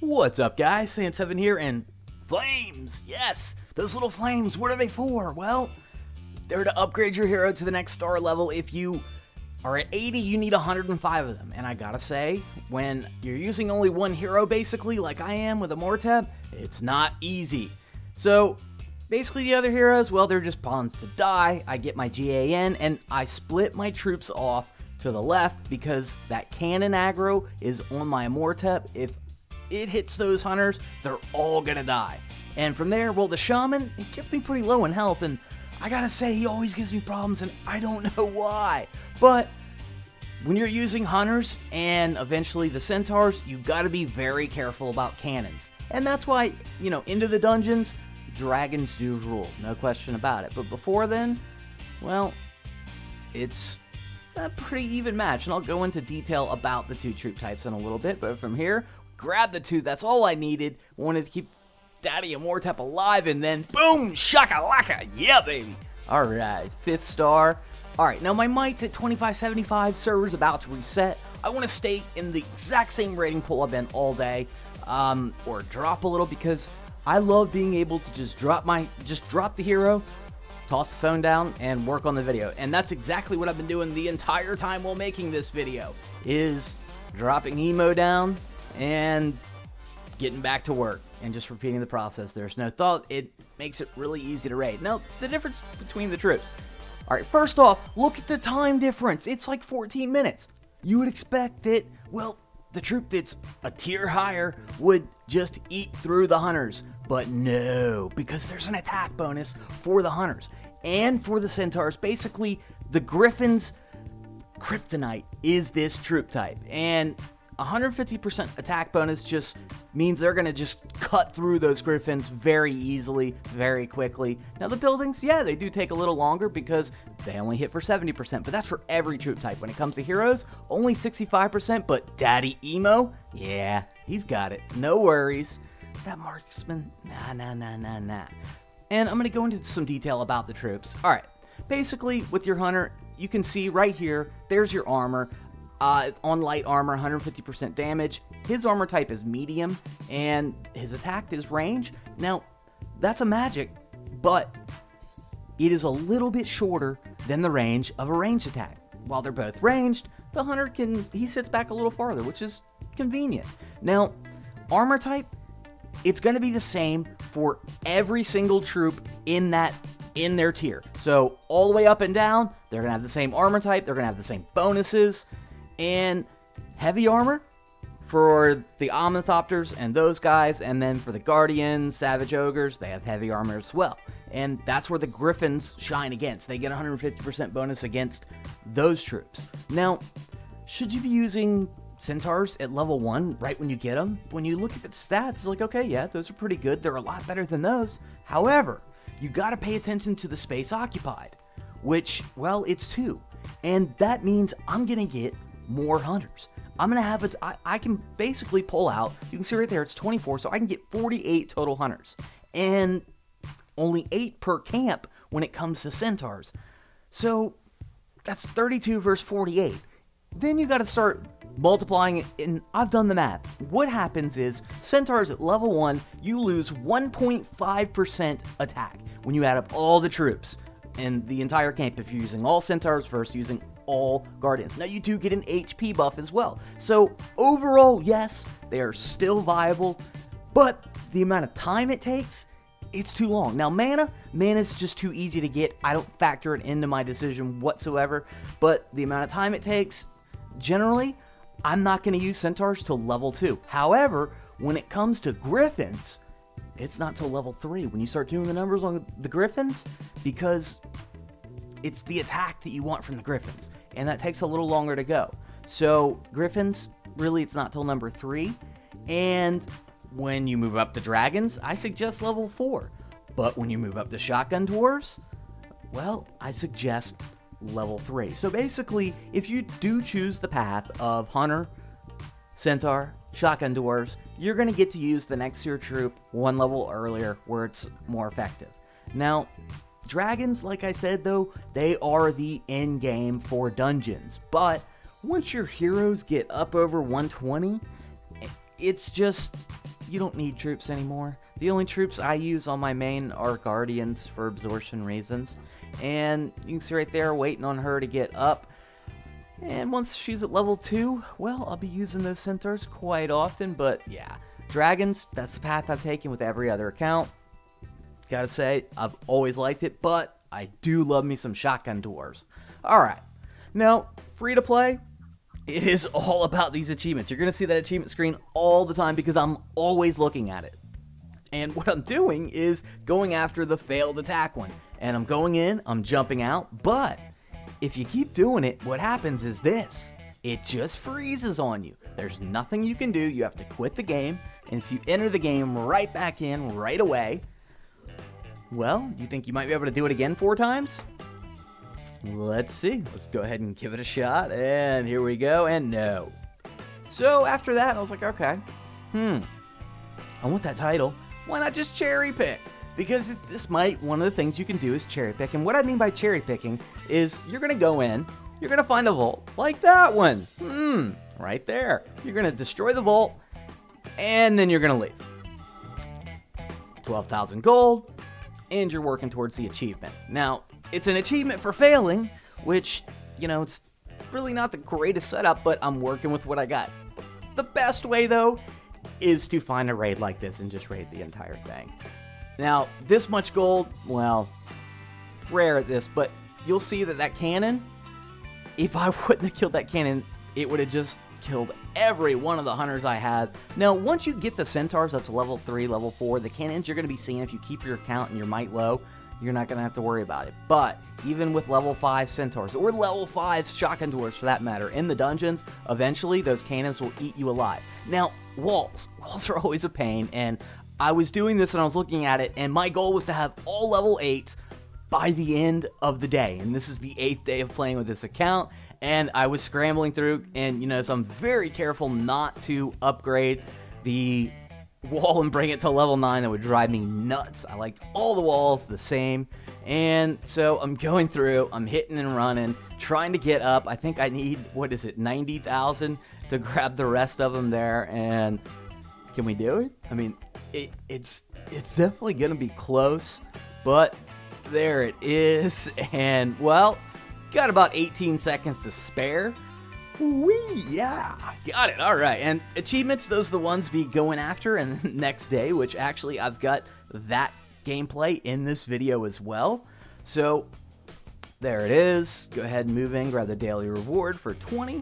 What's up, guys? Sam7 here, and flames! Yes! Those little flames, what are they for? Well, they're to upgrade your hero to the next star level. If you are at 80, you need 105 of them. And I gotta say, when you're using only one hero, basically, like I am with a Mortab, it's not easy. So, basically the other heroes, well, they're just pawns to die. I get my GAN, and I split my troops off to the left because that cannon aggro is on my Mortab. If it hits those hunters, they're all gonna die. And from there, well, the shaman, it gets me pretty low in health, and I gotta say, he always gives me problems, and I don't know why. But when you're using hunters and eventually the centaurs, you gotta be very careful about cannons. And that's why, into the dungeons, dragons do rule, no question about it. But before then, well, it's a pretty even match, and I'll go into detail about the two troop types in a little bit. But from here, grab the tooth, that's all I needed. Wanted to keep Daddy Amortep alive, and then boom, shaka-laka, yeah baby. Alright, 5th star. Alright, now my might's at 2575, server's about to reset. I want to stay in the exact same rating pool I've been all day, or drop a little, because I love being able to just drop the hero, toss the phone down, and work on the video. And that's exactly what I've been doing the entire time while making this video, is dropping emo down and getting back to work and just repeating the process. There's no thought. It makes it really easy to raid. Now, the difference between the troops. Alright, first off, look at the time difference. It's like 14 minutes. You would expect that, well, the troop that's a tier higher would just eat through the hunters. But no, because there's an attack bonus for the hunters and for the centaurs. Basically, the griffins' kryptonite is this troop type. And 150% attack bonus just means they're going to just cut through those griffins very easily, very quickly. Now the buildings, yeah, they do take a little longer because they only hit for 70%, but that's for every troop type. When it comes to heroes, only 65%, but Daddy Emo, yeah, he's got it. No worries. That marksman, nah. And I'm going to go into some detail about the troops. Alright, basically with your hunter, you can see right here, there's your armor. On light armor, 150% damage. His armor type is medium, and his attack is range. Now, that's a magic, but it is a little bit shorter than the range of a ranged attack. While they're both ranged, the hunter he sits back a little farther, which is convenient. Now, armor type, it's going to be the same for every single troop in their tier. So, all the way up and down, they're going to have the same armor type, they're going to have the same bonuses. And heavy armor for the Omnithopters and those guys, and then for the Guardians, Savage Ogres, they have heavy armor as well. And that's where the Griffins shine against. They get 150% bonus against those troops. Now, should you be using Centaurs at level 1 right when you get them? When you look at the stats, it's like, okay, yeah, those are pretty good. They're a lot better than those. However, you got to pay attention to the space occupied, which, well, it's 2. And that means I'm going to get more hunters. I'm going to have I can basically pull out, you can see right there, it's 24, so I can get 48 total hunters. And only 8 per camp when it comes to centaurs. So that's 32 versus 48. Then you got to start multiplying it, and I've done the math. What happens is, centaurs at level 1, you lose 1.5% attack when you add up all the troops and the entire camp if you're using all centaurs versus using all guardians. Now you do get an HP buff as well. So overall, yes, they are still viable, but the amount of time it takes, it's too long. Now mana's just too easy to get. I don't factor it into my decision whatsoever, but the amount of time it takes, generally, I'm not going to use centaurs till level 2. However, when it comes to griffins, it's not till level 3 when you start doing the numbers on the griffins, because it's the attack that you want from the griffins, and that takes a little longer to go. So griffins, really, it's not till number 3. And when you move up the dragons, I suggest level 4. But when you move up the shotgun dwarves, well, I suggest level 3. So basically, if you do choose the path of hunter, centaur, shotgun dwarves, you're going to get to use the next tier troop one level earlier where it's more effective. Now, dragons, like I said though, they are the end game for dungeons. But once your heroes get up over 120, it's just you don't need troops anymore. The only troops I use on my main are guardians for absorption reasons. And you can see right there, waiting on her to get up. And once she's at level 2, well, I'll be using those centaurs quite often. But yeah, dragons, that's the path I've taken with every other account. Gotta say, I've always liked it, but I do love me some shotgun dwarves. Alright, now, free to play, it is all about these achievements. You're going to see that achievement screen all the time because I'm always looking at it. And what I'm doing is going after the failed attack one. And I'm going in, I'm jumping out, but if you keep doing it, what happens is this. It just freezes on you. There's nothing you can do. You have to quit the game. And if you enter the game right back in right away, well, you think you might be able to do it again 4 times? Let's see. Let's go ahead and give it a shot. And here we go. And no. So after that, I was like, okay. I want that title. Why not just cherry pick? Because one of the things you can do is cherry pick. And what I mean by cherry picking is you're going to go in, you're going to find a vault like that one. Right there. You're going to destroy the vault, and then you're going to leave. 12,000 gold, and you're working towards the achievement. Now, it's an achievement for failing, which, it's really not the greatest setup, but I'm working with what I got. The best way, though, is to find a raid like this and just raid the entire thing. Now, this much gold, well, rare at this, but you'll see that cannon, if I wouldn't have killed that cannon, it would have just killed every one of the hunters I had. Now, once you get the centaurs up to level 3, level 4, the cannons you're going to be seeing, if you keep your account and your might low, you're not going to have to worry about it. But even with level 5 centaurs, or level 5 shotgun dwarves for that matter, in the dungeons, eventually those cannons will eat you alive. Now, walls are always a pain, and I was doing this and I was looking at it, and my goal was to have all level 8s by the end of the day. And this is the 8th day of playing with this account, and I was scrambling through, and so I'm very careful not to upgrade the wall and bring it to level 9. That would drive me nuts. I liked all the walls the same, and so I'm going through, I'm hitting and running, trying to get up. I think I need, 90,000 to grab the rest of them there, and can we do it? I mean, it's definitely going to be close, but there it is, and well, got about 18 seconds to spare. Whee, yeah, got it. All right, and achievements, those are the ones we going after and the next day, which actually I've got that gameplay in this video as well. So there it is. Go ahead and move in, grab the daily reward for 20,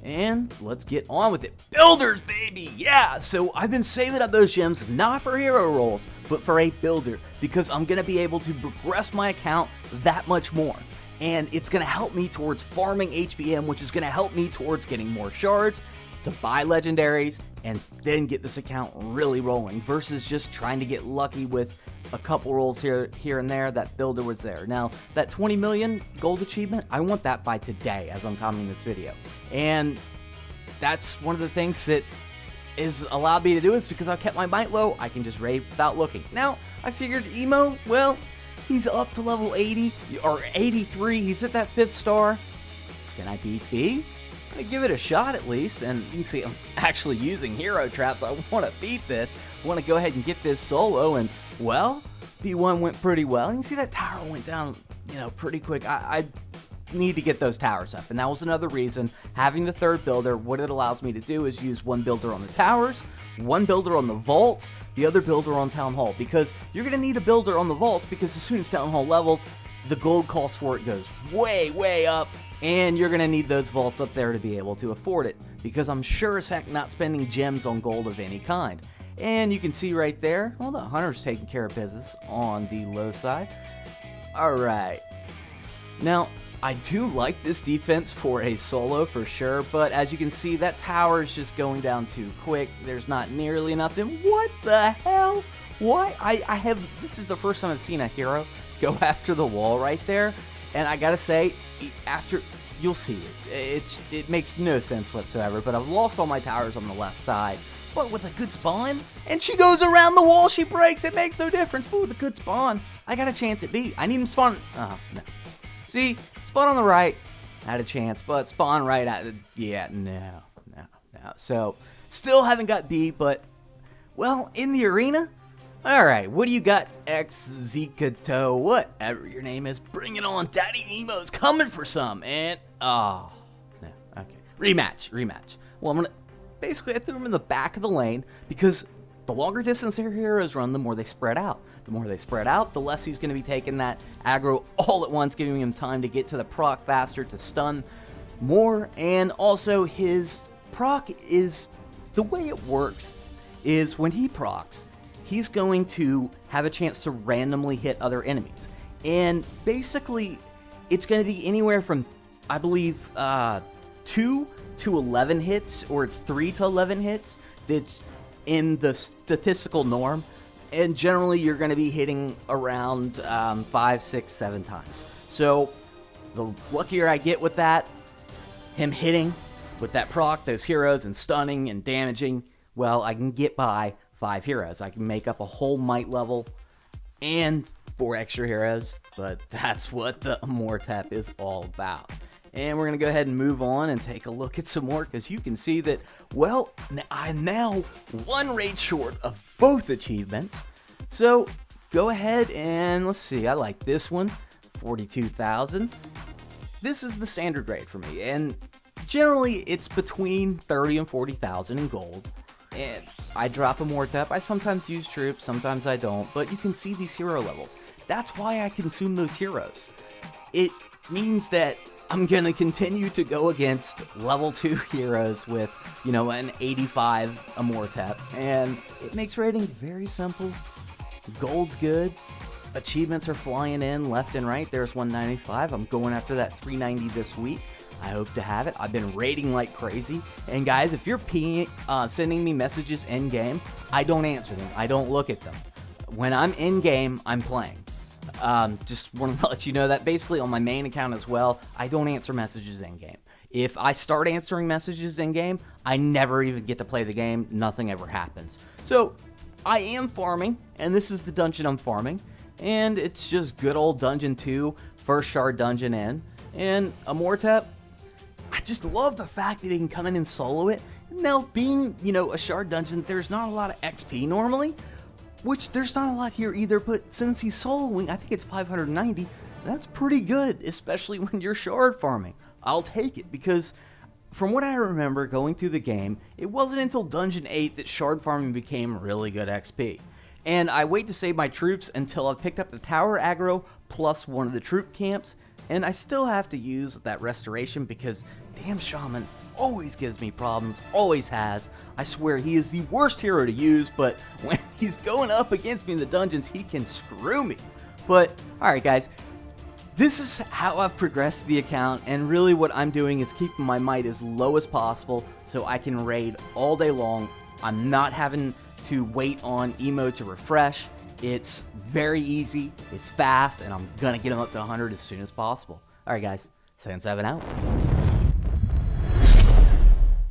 and let's get on with it. Builders, baby, yeah. So I've been saving up those gems not for hero rolls, but for a builder, because I'm gonna be able to progress my account that much more. And it's going to help me towards farming HBM, which is going to help me towards getting more shards, to buy legendaries, and then get this account really rolling, versus just trying to get lucky with a couple rolls here and there. That builder was there. Now, that 20 million gold achievement, I want that by today as I'm commenting this video. And that's one of the things that is allowed me to do is because I've kept my might low, I can just raid without looking. Now, I figured Emo, well, he's up to level 80, or 83, he's at that 5th star. Can I beat B? I'm going to give it a shot at least, and you can see I'm actually using hero traps. I want to beat this. I want to go ahead and get this solo, and well, B1 went pretty well. And you see that tower went down, pretty quick. I need to get those towers up, and that was another reason. Having the 3rd builder, what it allows me to do is use one builder on the towers, one builder on the vaults, the other builder on Town Hall, because you're going to need a builder on the vaults, because as soon as Town Hall levels, the gold cost for it goes way, way up, and you're going to need those vaults up there to be able to afford it, because I'm sure as heck not spending gems on gold of any kind. And you can see right there, well, the hunter's taking care of business on the low side. Alright. Now, I do like this defense for a solo for sure, but as you can see, that tower is just going down too quick. There's not nearly enough. And what the hell? Why? This is the first time I've seen a hero go after the wall right there, and I gotta say, you'll see it. It makes no sense whatsoever, but I've lost all my towers on the left side. But with a good spawn, and she goes around the wall, she breaks, it makes no difference. Ooh, the good spawn. I got a chance at B. I need him spawn. Oh, no. See, spawn on the right, had a chance, but spawn right at, yeah, no. So, still haven't got B, but Well, in the arena? Alright, what do you got, X-Zikato, whatever your name is? Bring it on, Daddy Nemo's coming for some, and, oh, no, okay, rematch. Well, basically I threw him in the back of the lane, because the longer distance their heroes run, the more they spread out. The more they spread out, the less he's going to be taking that aggro all at once, giving him time to get to the proc faster, to stun more, and also his proc is, the way it works is when he procs, he's going to have a chance to randomly hit other enemies. And basically, it's going to be anywhere from, I believe, 2 to 11 hits, or it's 3 to 11 hits. That's in the statistical norm. And generally, you're going to be hitting around 5, 6, 7 times. So, the luckier I get with that, him hitting with that proc, those heroes, and stunning and damaging, well, I can get by 5 heroes. I can make up a whole might level and 4 extra heroes, but that's what the Amortep is all about. And we're going to go ahead and move on and take a look at some more, because you can see that, well, I'm now 1 raid short of both achievements. So go ahead and let's see, I like this one, 42,000. This is the standard raid for me, and generally it's between 30 and 40,000 in gold. And I drop a Amortep. I sometimes use troops, sometimes I don't, but you can see these hero levels. That's why I consume those heroes. It means that I'm going to continue to go against level 2 heroes with, you know, an 85 Amortep, and it makes raiding very simple. Gold's good. Achievements are flying in left and right. There's 195. I'm going after that 390 this week. I hope to have it. I've been raiding like crazy. And guys, if you're sending me messages in-game, I don't answer them. I don't look at them. When I'm in-game, I'm playing. Just want to let you know that. Basically, on my main account as well, I don't answer messages in-game. If I start answering messages in-game, I never even get to play the game. Nothing ever happens. So, I am farming, and this is the dungeon I'm farming. And it's just good old Dungeon 2, first shard dungeon in. And Amortep, I just love the fact that he can come in and solo it. Now, being, you know, a shard dungeon, there's not a lot of XP normally, which there's not a lot here either, but since he's soloing, I think it's 590, that's pretty good, especially when you're shard farming. I'll take it, because from what I remember going through the game, it wasn't until Dungeon 8 that shard farming became really good XP. And I wait to save my troops until I've picked up the tower aggro plus one of the troop camps, and I still have to use that restoration because damn Shaman always gives me problems, always has. I swear he is the worst hero to use, but when he's going up against me in the dungeons, he can screw me. But, alright guys, this is how I've progressed the account, and really what I'm doing is keeping my might as low as possible so I can raid all day long. I'm not having to wait on emo to refresh. It's very easy, it's fast, and I'm gonna get them up to 100 as soon as possible. Alright guys, Sand7 out.